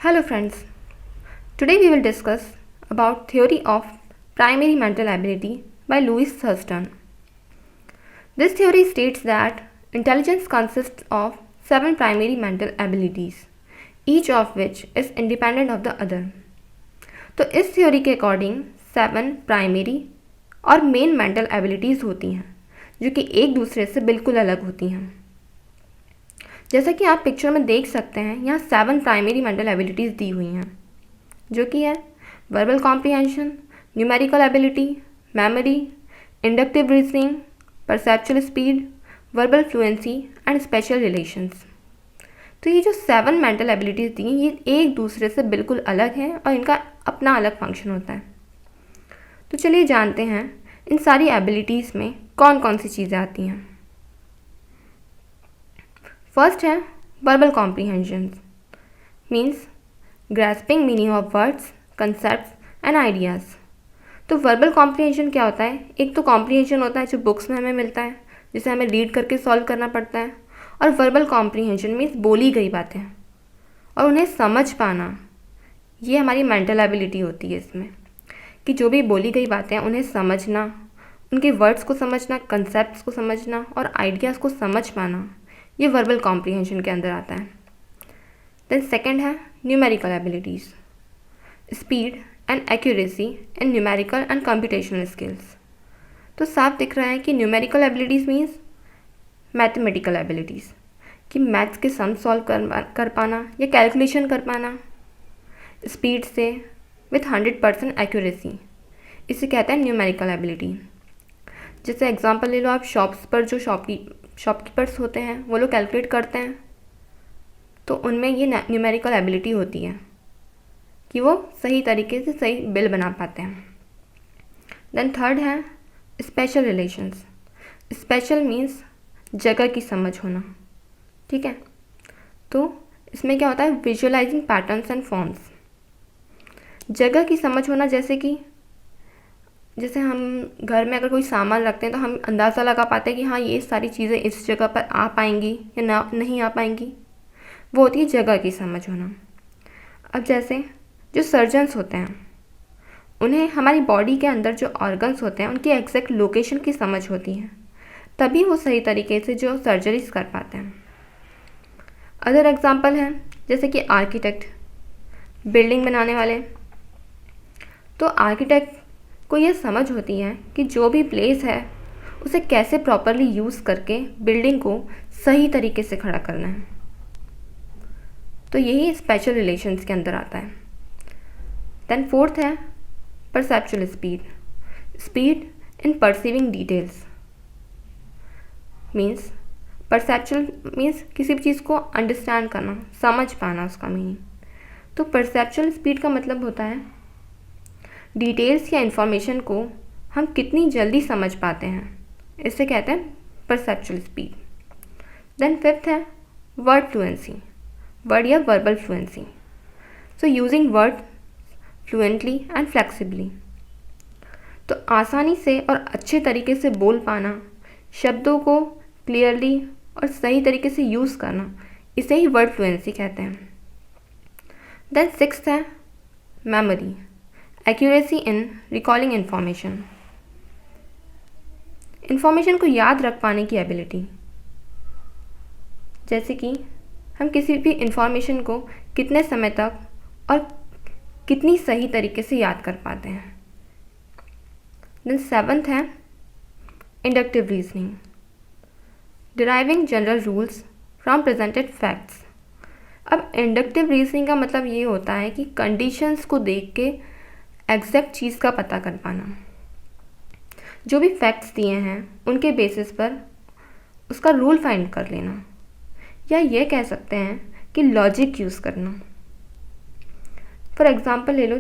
Hello friends. Today we will discuss about theory of primary mental ability by Louis Thurston. This theory states that intelligence consists of 7 primary mental abilities, each of which is independent of the other. तो इस theory के according 7 primary और main mental abilities होती हैं जो कि एक दूसरे से बिल्कुल अलग होती हैं। जैसा कि आप पिक्चर में देख सकते हैं, यहाँ 7 प्राइमरी मेंटल एबिलिटीज़ दी हुई हैं जो कि है verbal comprehension, numerical ability, memory, inductive reasoning, perceptual speed, verbal fluency and special relations. तो ये जो 7 मेंटल एबिलिटीज़ दी हैं ये एक दूसरे से बिल्कुल अलग हैं और इनका अपना अलग फंक्शन होता है। तो चलिए जानते हैं इन सारी एबिलिटीज़ में कौन कौन सी चीज़ें आती हैं। फर्स्ट है verbal comprehension, means grasping meaning of words, concepts and ideas. तो वर्बल कॉम्प्रिहेंशन क्या होता है? एक तो कॉम्प्रिहेंशन होता है जो बुक्स में हमें मिलता है, जिसे हमें रीड करके सॉल्व करना पड़ता है, और वर्बल कॉम्प्रिहेंशन मीन्स बोली गई बातें और उन्हें समझ पाना। ये हमारी मेंटल एबिलिटी होती है इसमें, कि जो भी बोली गई बातें हैं उन्हें समझना, उनके वर्ड्स को समझना, कंसेप्ट्स को समझना और आइडियाज़ को समझ पाना, ये वर्बल कॉम्प्रिहेंशन के अंदर आता है। देन सेकंड है numerical abilities, speed and accuracy in numerical and computational skills. तो साफ दिख रहा है कि numerical abilities means mathematical abilities, कि मैथ्स के सम सॉल्व कर पाना या कैलकुलेशन कर पाना स्पीड से विथ 100% एक्यूरेसी, इसे कहते हैं न्यूमेरिकल एबिलिटी। जैसे एग्जांपल ले लो आप, शॉप्स पर जो शॉपकीपर्स होते हैं वो लोग कैलकुलेट करते हैं, तो उनमें ये न्यूमेरिकल एबिलिटी होती है कि वो सही तरीके से सही बिल बना पाते हैं। देन थर्ड है स्पेशल रिलेशंस। स्पेशल मीन्स जगह की समझ होना, ठीक है। तो इसमें क्या होता है? Visualising patterns and forms. जगह की समझ होना, जैसे हम घर में अगर कोई सामान रखते हैं तो हम अंदाज़ा लगा पाते हैं कि हाँ ये सारी चीज़ें इस जगह पर आ पाएंगी या ना नहीं आ पाएंगी, वो होती है जगह की समझ होना। अब जैसे जो सर्जन्स होते हैं उन्हें हमारी बॉडी के अंदर जो ऑर्गन्स होते हैं उनकी एग्जैक्ट लोकेशन की समझ होती है, तभी वो सही तरीके से जो सर्जरीज कर पाते हैं। अदर एग्जांपल है जैसे कि आर्किटेक्ट, बिल्डिंग बनाने वाले। तो आर्किटेक्ट को ये समझ होती है कि जो भी प्लेस है उसे कैसे प्रॉपरली यूज़ करके बिल्डिंग को सही तरीके से खड़ा करना है। तो यही स्पेशल रिलेशंस के अंदर आता है। देन फोर्थ है perceptual speed, speed in perceiving details. Means perceptual means किसी भी चीज़ को अंडरस्टैंड करना, समझ पाना उसका मीनिंग। तो परसेप्चुअल स्पीड का मतलब होता है डिटेल्स या इन्फॉर्मेशन को हम कितनी जल्दी समझ पाते हैं, इसे कहते हैं परसेप्चुअल स्पीड। देन फिफ्थ है वर्ड फ्लुएंसी, वर्ड या verbal fluency. So using word fluently and flexibly. तो आसानी से और अच्छे तरीके से बोल पाना, शब्दों को क्लियरली और सही तरीके से यूज़ करना, इसे ही वर्ड फ्लुएंसी कहते हैं। देन सिक्स्थ है memory, accuracy in recalling information, information को याद रख पाने की एबिलिटी। जैसे कि हम किसी भी इन्फॉर्मेशन को कितने समय तक और कितनी सही तरीके से याद कर पाते हैं। देन सेवंथ है inductive reasoning, deriving general rules from presented facts. अब इंडक्टिव रीजनिंग का मतलब ये होता है कि कंडीशंस को देख के एग्जैक्ट चीज़ का पता कर पाना, जो भी फैक्ट्स दिए हैं उनके बेसिस पर उसका रूल फाइंड कर लेना, या ये कह सकते हैं कि लॉजिक यूज़ करना। फॉर एग्ज़ाम्पल ले लो,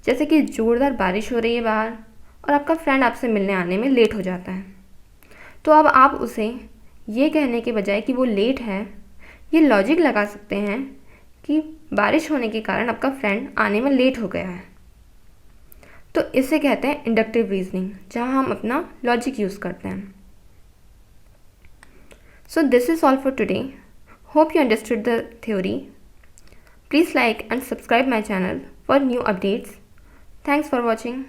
जैसे कि ज़ोरदार बारिश हो रही है बाहर और आपका फ्रेंड आपसे मिलने आने में लेट हो जाता है, तो अब आप उसे ये कहने के बजाय कि वो लेट है, ये लॉजिक लगा सकते हैं कि बारिश होने के कारण आपका फ्रेंड आने में लेट हो गया है। तो इसे कहते हैं इंडक्टिव रीजनिंग, जहाँ हम अपना लॉजिक यूज़ करते हैं। So this is all for today. Hope you understood the theory. Please like and subscribe my channel for new updates. Thanks for watching.